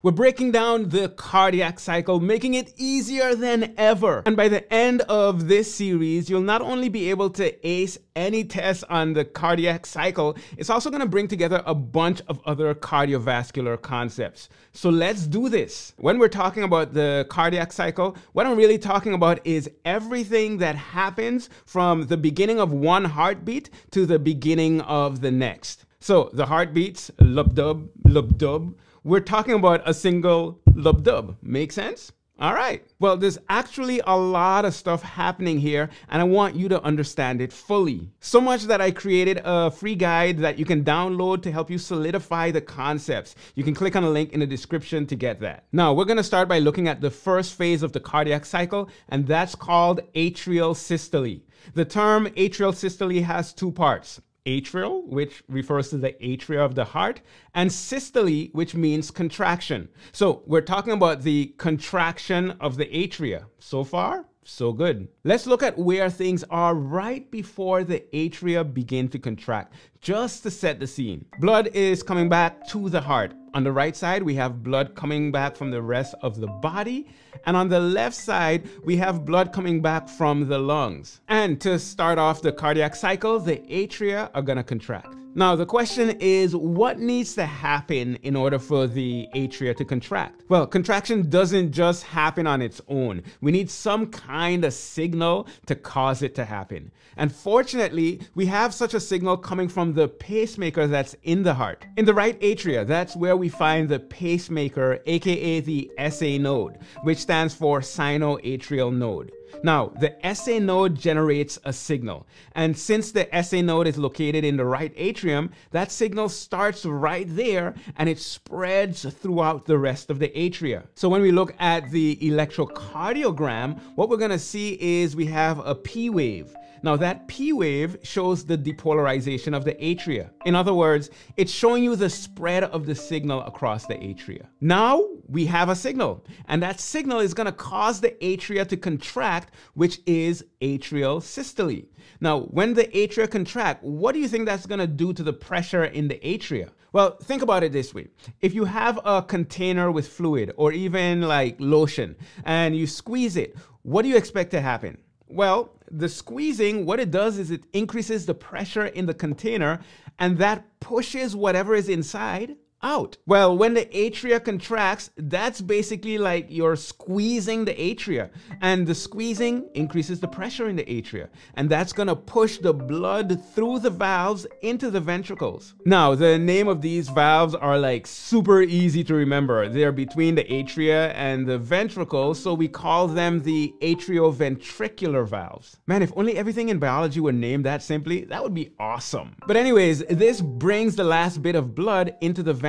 We're breaking down the cardiac cycle, making it easier than ever. And by the end of this series, you'll not only be able to ace any test on the cardiac cycle, it's also going to bring together a bunch of other cardiovascular concepts. So let's do this. When we're talking about the cardiac cycle, what I'm really talking about is everything that happens from the beginning of one heartbeat to the beginning of the next. So the heartbeats, lub-dub, lub-dub. We're talking about a single lub-dub. Make sense? All right. Well, there's actually a lot of stuff happening here, and I want you to understand it fully. So much that I created a free guide that you can download to help you solidify the concepts. You can click on the link in the description to get that. Now, we're going to start by looking at the first phase of the cardiac cycle, and that's called atrial systole. The term atrial systole has two parts. Atrial, which refers to the atria of the heart, and systole, which means contraction. So we're talking about the contraction of the atria. So far, so good. Let's look at where things are right before the atria begin to contract, just to set the scene. Blood is coming back to the heart. On the right side, we have blood coming back from the rest of the body. And on the left side, we have blood coming back from the lungs. And to start off the cardiac cycle, the atria are gonna contract. Now, the question is, what needs to happen in order for the atria to contract? Well, contraction doesn't just happen on its own. We need some kind of signal to cause it to happen. And fortunately, we have such a signal coming from the pacemaker that's in the heart. In the right atria, that's where we find the pacemaker, aka the SA node, which stands for sinoatrial node. Now, the SA node generates a signal, and since the SA node is located in the right atrium, that signal starts right there and it spreads throughout the rest of the atria. So when we look at the electrocardiogram, what we're going to see is we have a P wave. Now that P wave shows the depolarization of the atria. In other words, it's showing you the spread of the signal across the atria. Now we have a signal, and that signal is going to cause the atria to contract, which is atrial systole. Now, when the atria contract, what do you think that's going to do to the pressure in the atria? Well, think about it this way. If you have a container with fluid or even like lotion and you squeeze it, what do you expect to happen? Well, the squeezing, what it does is it increases the pressure in the container, and that pushes whatever is inside out. Well, when the atria contracts, that's basically like you're squeezing the atria, and the squeezing increases the pressure in the atria, and that's gonna push the blood through the valves into the ventricles. Now, the name of these valves are like super easy to remember. They're between the atria and the ventricles, so we call them the atrioventricular valves. Man, if only everything in biology were named that simply, that would be awesome. But anyways, this brings the last bit of blood into the ventricles.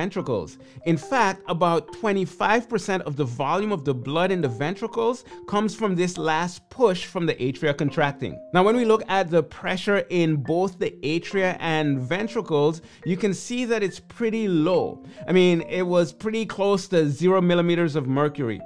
In fact, about 25% of the volume of the blood in the ventricles comes from this last push from the atria contracting. Now, when we look at the pressure in both the atria and ventricles, you can see that it's pretty low. I mean, it was pretty close to 0 millimeters of mercury.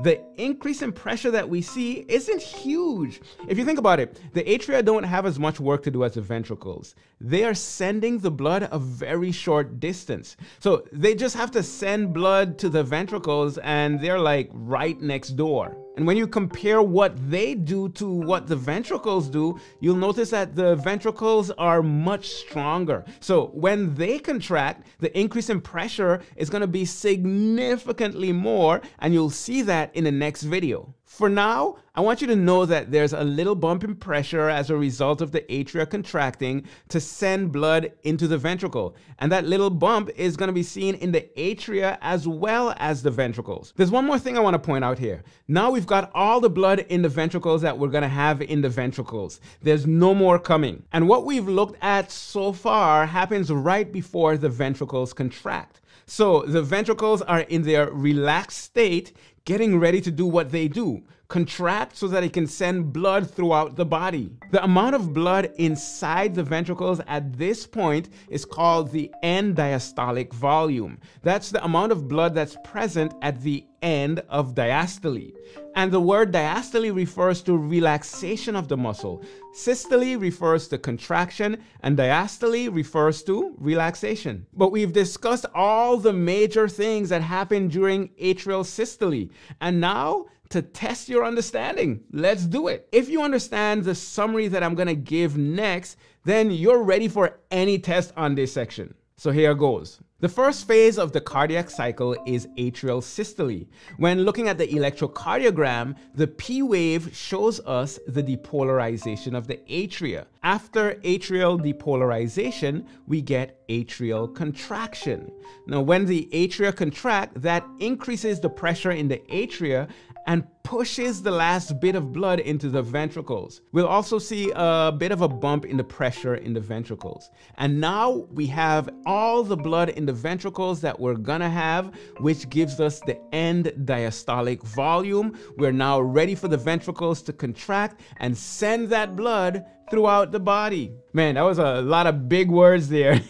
The increase in pressure that we see isn't huge. If you think about it, the atria don't have as much work to do as the ventricles. They are sending the blood a very short distance. So they just have to send blood to the ventricles, and they're like right next door. And when you compare what they do to what the ventricles do, you'll notice that the ventricles are much stronger. So when they contract, the increase in pressure is going to be significantly more, and you'll see that in the next video. For now, I want you to know that there's a little bump in pressure as a result of the atria contracting to send blood into the ventricle. And that little bump is going to be seen in the atria as well as the ventricles. There's one more thing I want to point out here. Now we've got all the blood in the ventricles that we're going to have in the ventricles. There's no more coming. And what we've looked at so far happens right before the ventricles contract. So the ventricles are in their relaxed state, getting ready to do what they do, contract so that it can send blood throughout the body. The amount of blood inside the ventricles at this point is called the end diastolic volume. That's the amount of blood that's present at the end of diastole. And the word diastole refers to relaxation of the muscle. Systole refers to contraction, and diastole refers to relaxation. But we've discussed all the major things that happen during atrial systole. And now, to test your understanding, let's do it. If you understand the summary that I'm gonna give next, then you're ready for any test on this section. So here goes. The first phase of the cardiac cycle is atrial systole. When looking at the electrocardiogram, the P wave shows us the depolarization of the atria. After atrial depolarization, we get atrial contraction. Now, when the atria contract, that increases the pressure in the atria and pushes the last bit of blood into the ventricles. We'll also see a bit of a bump in the pressure in the ventricles. And now we have all the blood in the ventricles that we're gonna have, which gives us the end diastolic volume. We're now ready for the ventricles to contract and send that blood throughout the body. Man, that was a lot of big words there,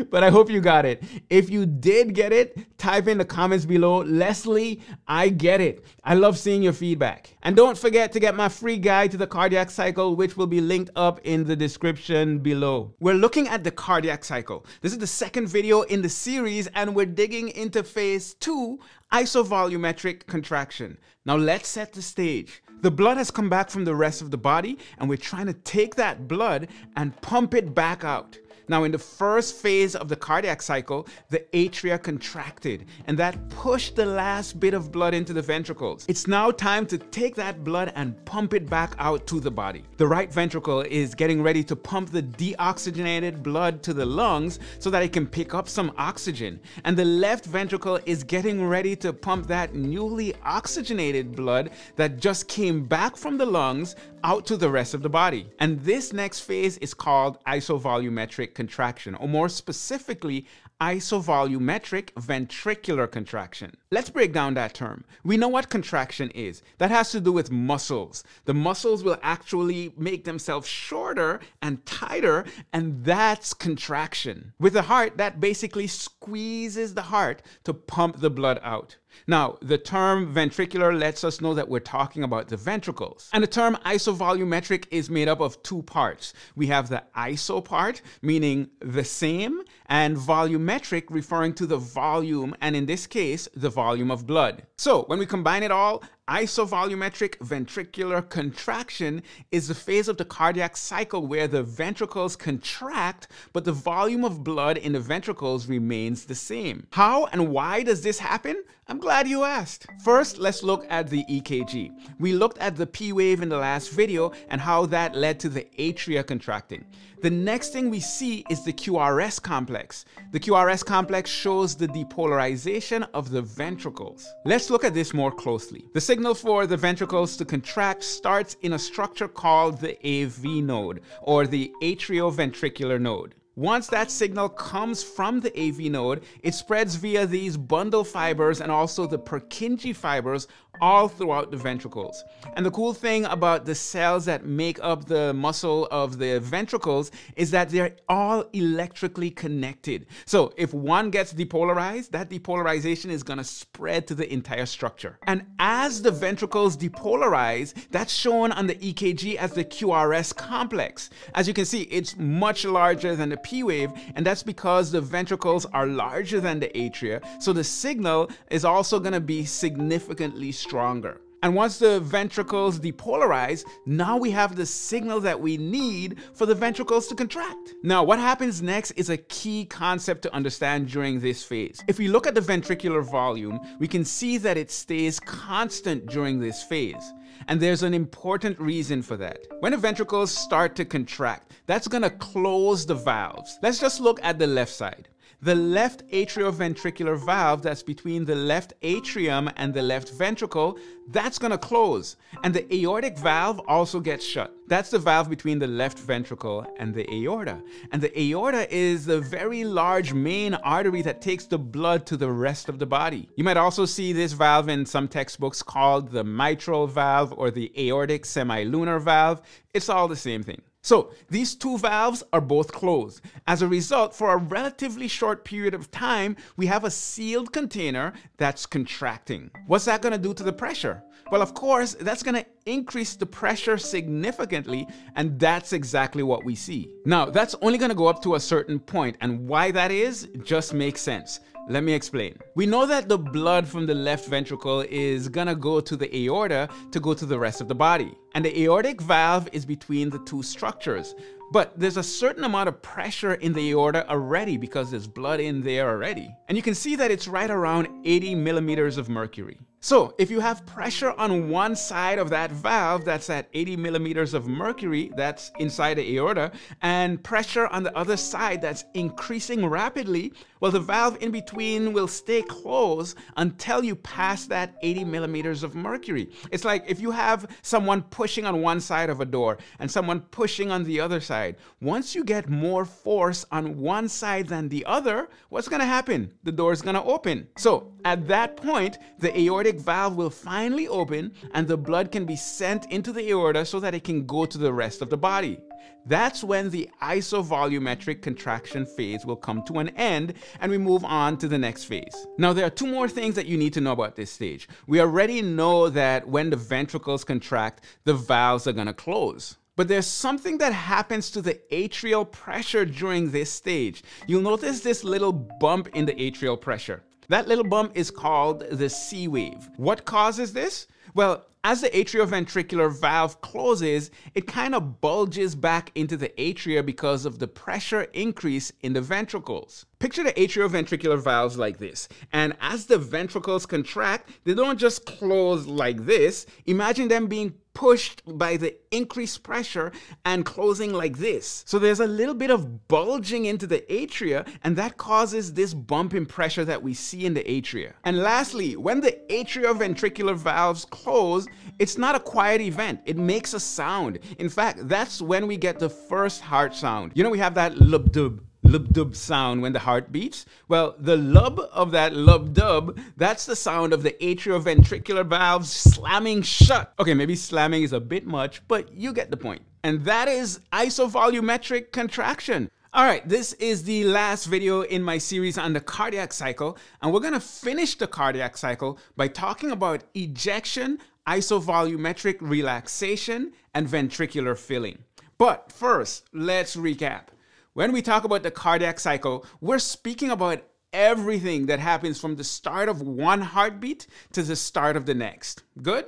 but I hope you got it. If you did get it, type in the comments below, Leslie, I get it. I love seeing your feedback. And don't forget to get my free guide to the cardiac cycle, which will be linked up in the description below. We're looking at the cardiac cycle. This is the second video in the series, and we're digging into phase 2, isovolumetric contraction. Now let's set the stage. The blood has come back from the rest of the body, and we're trying to take that blood and pump it back out. Now, in the first phase of the cardiac cycle, the atria contracted, and that pushed the last bit of blood into the ventricles. It's now time to take that blood and pump it back out to the body. The right ventricle is getting ready to pump the deoxygenated blood to the lungs so that it can pick up some oxygen. And the left ventricle is getting ready to pump that newly oxygenated blood that just came back from the lungs out to the rest of the body. And this next phase is called isovolumetric contraction, or more specifically, isovolumetric ventricular contraction. Let's break down that term. We know what contraction is. That has to do with muscles. The muscles will actually make themselves shorter and tighter, and that's contraction. With the heart, that basically squeezes the heart to pump the blood out. Now, the term ventricular lets us know that we're talking about the ventricles. And the term isovolumetric is made up of two parts. We have the iso part, meaning the same, and volumetric, referring to the volume, and in this case, the volume of blood. So, when we combine it all, isovolumetric ventricular contraction is the phase of the cardiac cycle where the ventricles contract, but the volume of blood in the ventricles remains the same. How and why does this happen? I'm glad you asked. First, let's look at the EKG. We looked at the P wave in the last video and how that led to the atria contracting. The next thing we see is the QRS complex. The QRS complex shows the depolarization of the ventricles. Let's look at this more closely. The signal for the ventricles to contract starts in a structure called the AV node, or the atrioventricular node. Once that signal comes from the AV node, it spreads via these bundle fibers and also the Purkinje fibers all throughout the ventricles. And the cool thing about the cells that make up the muscle of the ventricles is that they're all electrically connected. So if one gets depolarized, that depolarization is going to spread to the entire structure. And as the ventricles depolarize, that's shown on the EKG as the QRS complex. As you can see, it's much larger than the P wave, and that's because the ventricles are larger than the atria, so the signal is also going to be significantly stronger. And once the ventricles depolarize, now we have the signal that we need for the ventricles to contract. Now, what happens next is a key concept to understand during this phase. If we look at the ventricular volume, we can see that it stays constant during this phase. And there's an important reason for that. When the ventricles start to contract, that's going to close the valves. Let's just look at the left side. the left atrioventricular valve that's between the left atrium and the left ventricle, that's going to close. And the aortic valve also gets shut. That's the valve between the left ventricle and the aorta. And the aorta is the very large main artery that takes the blood to the rest of the body. You might also see this valve in some textbooks called the mitral valve or the aortic semilunar valve. It's all the same thing. So these two valves are both closed. As a result, for a relatively short period of time, we have a sealed container that's contracting. What's that going to do to the pressure? Well, of course, that's going to increase the pressure significantly, and that's exactly what we see. Now, that's only going to go up to a certain point, and why that is just makes sense. Let me explain. We know that the blood from the left ventricle is gonna go to the aorta to go to the rest of the body. And the aortic valve is between the two structures. But there's a certain amount of pressure in the aorta already because there's blood in there already. And you can see that it's right around 80 millimeters of mercury. So if you have pressure on one side of that valve that's at 80 millimeters of mercury, that's inside the aorta, and pressure on the other side that's increasing rapidly, well, the valve in between will stay closed until you pass that 80 millimeters of mercury. It's like if you have someone pushing on one side of a door and someone pushing on the other side. Once you get more force on one side than the other, what's going to happen? The door is going to open. So at that point, the aortic valve will finally open and the blood can be sent into the aorta so that it can go to the rest of the body. That's when the isovolumetric contraction phase will come to an end and we move on to the next phase. Now, there are two more things that you need to know about this stage. We already know that when the ventricles contract, the valves are going to close. But there's something that happens to the atrial pressure during this stage. You'll notice this little bump in the atrial pressure. That little bump is called the C wave. What causes this? Well, as the atrioventricular valve closes, it kind of bulges back into the atria because of the pressure increase in the ventricles. Picture the atrioventricular valves like this. And as the ventricles contract, they don't just close like this. Imagine them being pushed by the increased pressure and closing like this. So there's a little bit of bulging into the atria, and that causes this bump in pressure that we see in the atria. And lastly, when the atrioventricular valves close, it's not a quiet event. It makes a sound. In fact, that's when we get the first heart sound. You know, we have that lub-dub sound when the heart beats. Well, the lub of that lub-dub, that's the sound of the atrioventricular valves slamming shut. Okay, maybe slamming is a bit much, but you get the point. And that is isovolumetric contraction. All right, this is the last video in my series on the cardiac cycle, and we're gonna finish the cardiac cycle by talking about ejection, isovolumetric relaxation, and ventricular filling. But first, let's recap. When we talk about the cardiac cycle, we're speaking about everything that happens from the start of one heartbeat to the start of the next. Good?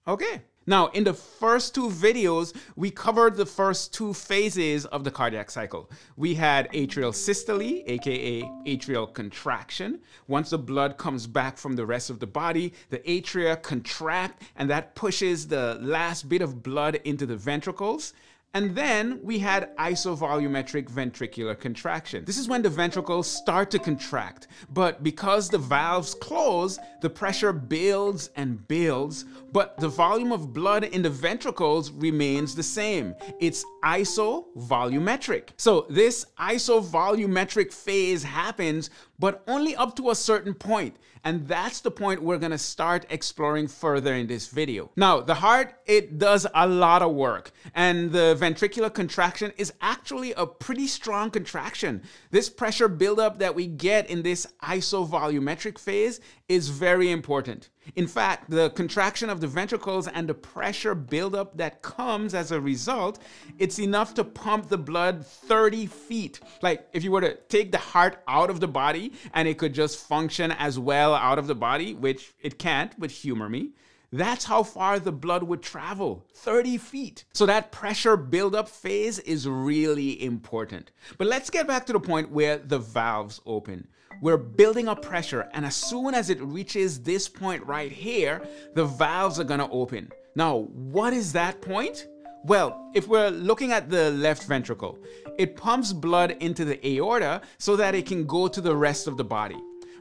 Okay. Now, in the first two videos, we covered the first two phases of the cardiac cycle. We had atrial systole, aka atrial contraction. Once the blood comes back from the rest of the body, the atria contract, and that pushes the last bit of blood into the ventricles. And then we had isovolumetric ventricular contraction. This is when the ventricles start to contract, but because the valves close, the pressure builds and builds, but the volume of blood in the ventricles remains the same. It's isovolumetric. So this isovolumetric phase happens, but only up to a certain point. And that's the point we're gonna start exploring further in this video. Now, the heart, it does a lot of work, and the ventricular contraction is actually a pretty strong contraction. This pressure buildup that we get in this isovolumetric phase is very important. In fact, the contraction of the ventricles and the pressure buildup that comes as a result, it's enough to pump the blood 30 feet. Like if you were to take the heart out of the body and it could just function as well out of the body, which it can't, but humor me. That's how far the blood would travel, 30 feet. So that pressure buildup phase is really important. But let's get back to the point where the valves open. We're building up pressure, and as soon as it reaches this point right here, the valves are gonna open. Now, what is that point? Well, if we're looking at the left ventricle, it pumps blood into the aorta so that it can go to the rest of the body.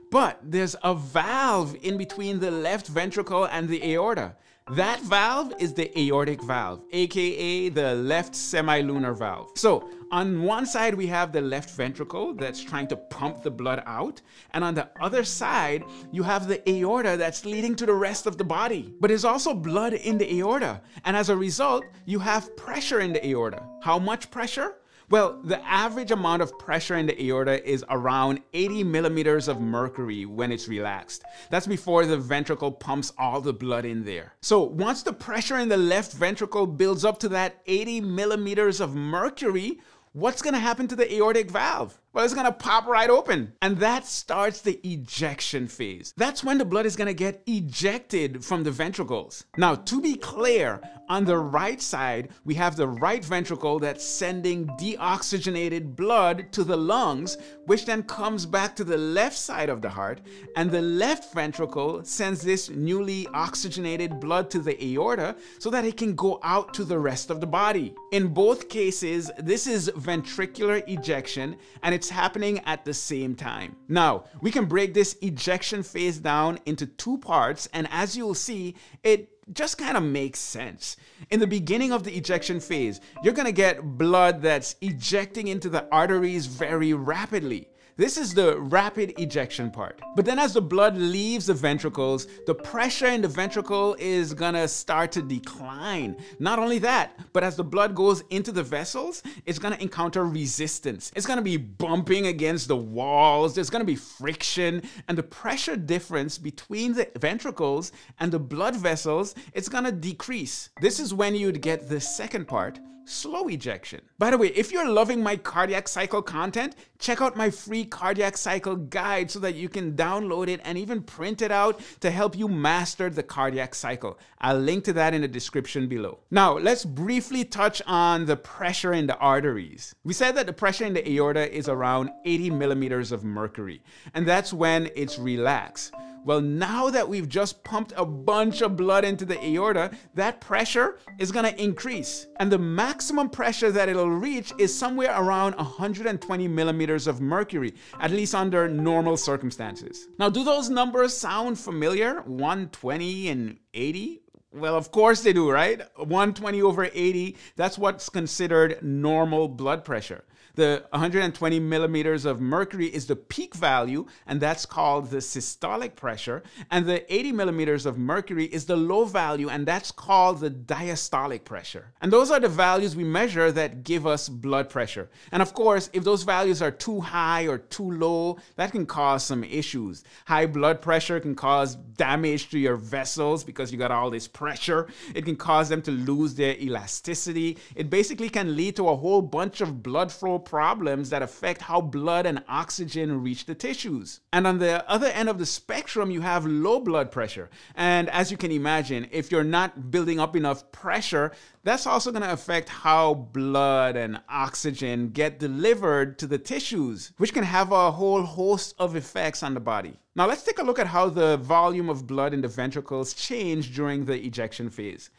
But there's a valve in between the left ventricle and the aorta. That valve is the aortic valve, aka the left semilunar valve. So on one side we have the left ventricle that's trying to pump the blood out, and on the other side you have the aorta that's leading to the rest of the body. But there's also blood in the aorta, and as a result you have pressure in the aorta. How much pressure? Well, the average amount of pressure in the aorta is around 80 millimeters of mercury when it's relaxed. That's before the ventricle pumps all the blood in there. So once the pressure in the left ventricle builds up to that 80 millimeters of mercury, what's going to happen to the aortic valve? Well, it's going to pop right open. And that starts the ejection phase. That's when the blood is going to get ejected from the ventricles. Now, to be clear, on the right side, we have the right ventricle that's sending deoxygenated blood to the lungs, which then comes back to the left side of the heart. And the left ventricle sends this newly oxygenated blood to the aorta so that it can go out to the rest of the body. In both cases, this is ventricular ejection, and it's happening at the same time. Now, we can break this ejection phase down into two parts, and as you'll see, it just kind of makes sense. In the beginning of the ejection phase, you're going to get blood that's ejecting into the arteries very rapidly. This is the rapid ejection part. But then as the blood leaves the ventricles, the pressure in the ventricle is gonna start to decline. Not only that, but as the blood goes into the vessels, it's gonna encounter resistance. It's gonna be bumping against the walls, there's gonna be friction, and the pressure difference between the ventricles and the blood vessels, it's gonna decrease. This is when you'd get the second part, slow ejection. By the way, if you're loving my cardiac cycle content, check out my free cardiac cycle guide so that you can download it and even print it out to help you master the cardiac cycle. I'll link to that in the description below. Now, let's briefly touch on the pressure in the arteries. We said that the pressure in the aorta is around 80 millimeters of mercury, and that's when it's relaxed. Well, now that we've just pumped a bunch of blood into the aorta, that pressure is going to increase. And the maximum pressure that it'll reach is somewhere around 120 millimeters of mercury, at least under normal circumstances. Now, do those numbers sound familiar? 120 and 80? Well, of course they do, right? 120 over 80, that's what's considered normal blood pressure. The 120 millimeters of mercury is the peak value, and that's called the systolic pressure. And the 80 millimeters of mercury is the low value, and that's called the diastolic pressure. And those are the values we measure that give us blood pressure. And of course, if those values are too high or too low, that can cause some issues. High blood pressure can cause damage to your vessels because you got all this pressure. It can cause them to lose their elasticity. It basically can lead to a whole bunch of blood flow problems that affect how blood and oxygen reach the tissues. And on the other end of the spectrum, you have low blood pressure. And as you can imagine, if you're not building up enough pressure, that's also going to affect how blood and oxygen get delivered to the tissues, which can have a whole host of effects on the body. Now let's take a look at how the volume of blood in the ventricles change during the ejection phase.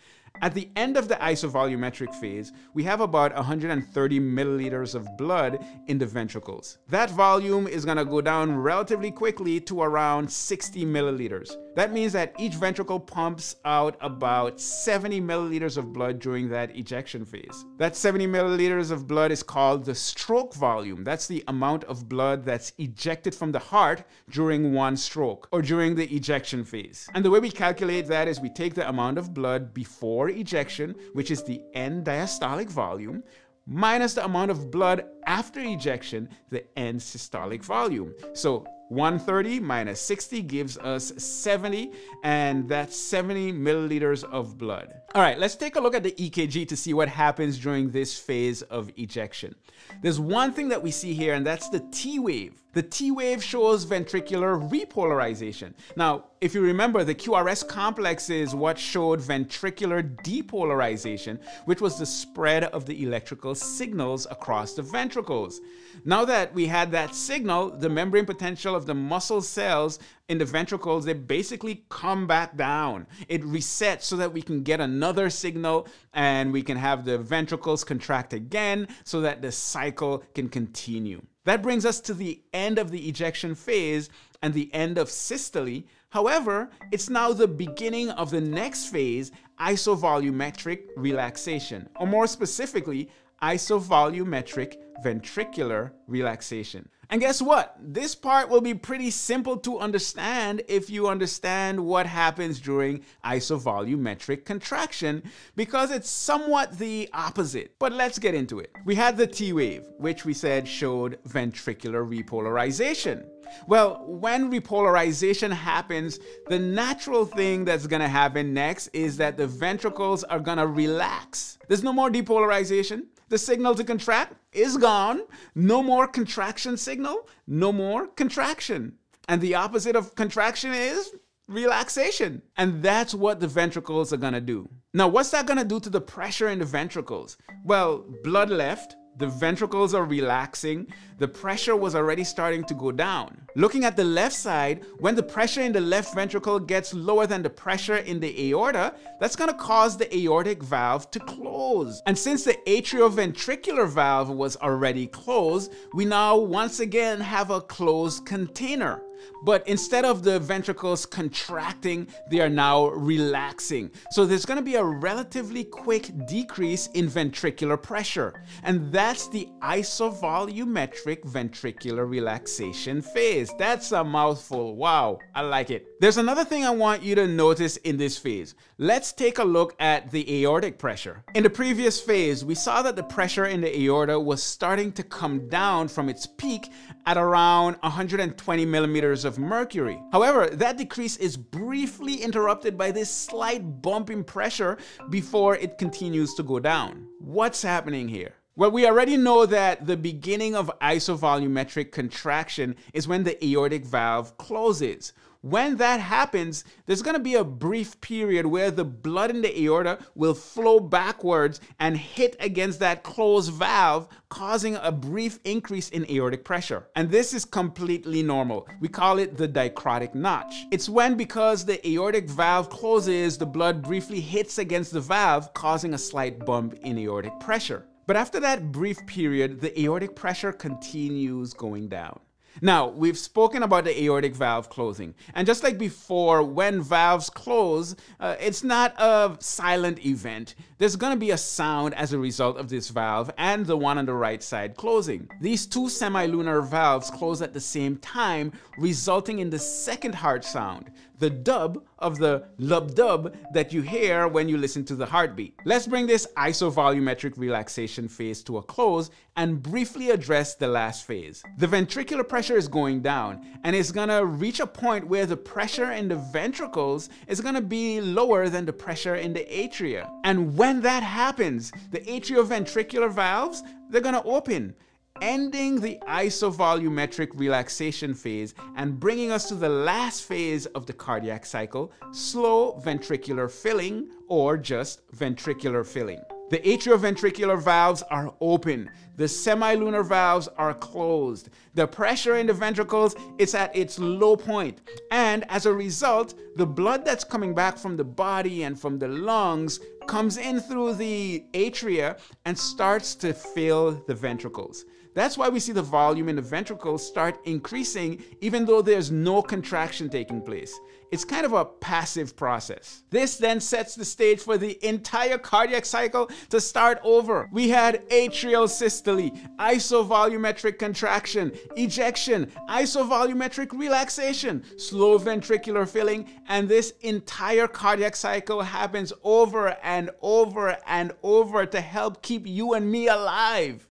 At the end of the isovolumetric phase, we have about 130 milliliters of blood in the ventricles. That volume is going to go down relatively quickly to around 60 milliliters. That means that each ventricle pumps out about 70 milliliters of blood during that ejection phase. That 70 milliliters of blood is called the stroke volume. That's the amount of blood that's ejected from the heart during one stroke or during the ejection phase. And the way we calculate that is we take the amount of blood before ejection, which is the end diastolic volume, minus the amount of blood after ejection, the end systolic volume. So 130 minus 60 gives us 70, and that's 70 milliliters of blood. All right, let's take a look at the EKG to see what happens during this phase of ejection. There's one thing that we see here, and that's the T wave. The The T wave shows ventricular repolarization. Now, if you remember, the QRS complex is what showed ventricular depolarization, which was the spread of the electrical signals across the ventricles. Now that we had that signal, the membrane potential of the muscle cells in the ventricles, they basically come back down. It resets so that we can get another signal and we can have the ventricles contract again so that the cycle can continue. That brings us to the end of the ejection phase and the end of systole. However, it's now the beginning of the next phase, isovolumetric relaxation, or more specifically, isovolumetric ventricular relaxation. And guess what? This part will be pretty simple to understand if you understand what happens during isovolumetric contraction, because it's somewhat the opposite. But let's get into it. We had the T wave, which we said showed ventricular repolarization. Well, when repolarization happens, the natural thing that's going to happen next is that the ventricles are going to relax. There's no more depolarization. The signal to contract is gone. No more contraction signal, no more contraction. And the opposite of contraction is relaxation. And that's what the ventricles are going to do. Now, what's that going to do to the pressure in the ventricles? Well, blood left. The ventricles are relaxing. The pressure was already starting to go down. Looking at the left side, when the pressure in the left ventricle gets lower than the pressure in the aorta, that's going to cause the aortic valve to close. And since the atrioventricular valve was already closed, we now once again have a closed container. But instead of the ventricles contracting, they are now relaxing. So there's going to be a relatively quick decrease in ventricular pressure. And that's the isovolumetric ventricular relaxation phase. That's a mouthful. Wow, I like it. There's another thing I want you to notice in this phase. Let's take a look at the aortic pressure. In the previous phase, we saw that the pressure in the aorta was starting to come down from its peak at around 120 millimeters of mercury. However, that decrease is briefly interrupted by this slight bump in pressure before it continues to go down. What's happening here? Well, we already know that the beginning of isovolumetric contraction is when the aortic valve closes. When that happens, there's going to be a brief period where the blood in the aorta will flow backwards and hit against that closed valve, causing a brief increase in aortic pressure. And this is completely normal. We call it the dicrotic notch. It's when, because the aortic valve closes, the blood briefly hits against the valve, causing a slight bump in aortic pressure. But after that brief period, the aortic pressure continues going down. Now, we've spoken about the aortic valve closing. And just like before, when valves close, it's not a silent event. There's going to be a sound as a result of this valve and the one on the right side closing. These two semilunar valves close at the same time, resulting in the second heart sound, the dub of the lub-dub that you hear when you listen to the heartbeat. Let's bring this isovolumetric relaxation phase to a close and briefly address the last phase. The ventricular pressure is going down, and it's gonna reach a point where the pressure in the ventricles is gonna be lower than the pressure in the atria. And when that happens, the atrioventricular valves, they're gonna open, ending the isovolumetric relaxation phase and bringing us to the last phase of the cardiac cycle, slow ventricular filling, or just ventricular filling. The atrioventricular valves are open. The semilunar valves are closed. The pressure in the ventricles is at its low point. And as a result, the blood that's coming back from the body and from the lungs comes in through the atria and starts to fill the ventricles. That's why we see the volume in the ventricles start increasing even though there's no contraction taking place. It's kind of a passive process. This then sets the stage for the entire cardiac cycle to start over. We had atrial systole, isovolumetric contraction, ejection, isovolumetric relaxation, slow ventricular filling, and this entire cardiac cycle happens over and over and over to help keep you and me alive.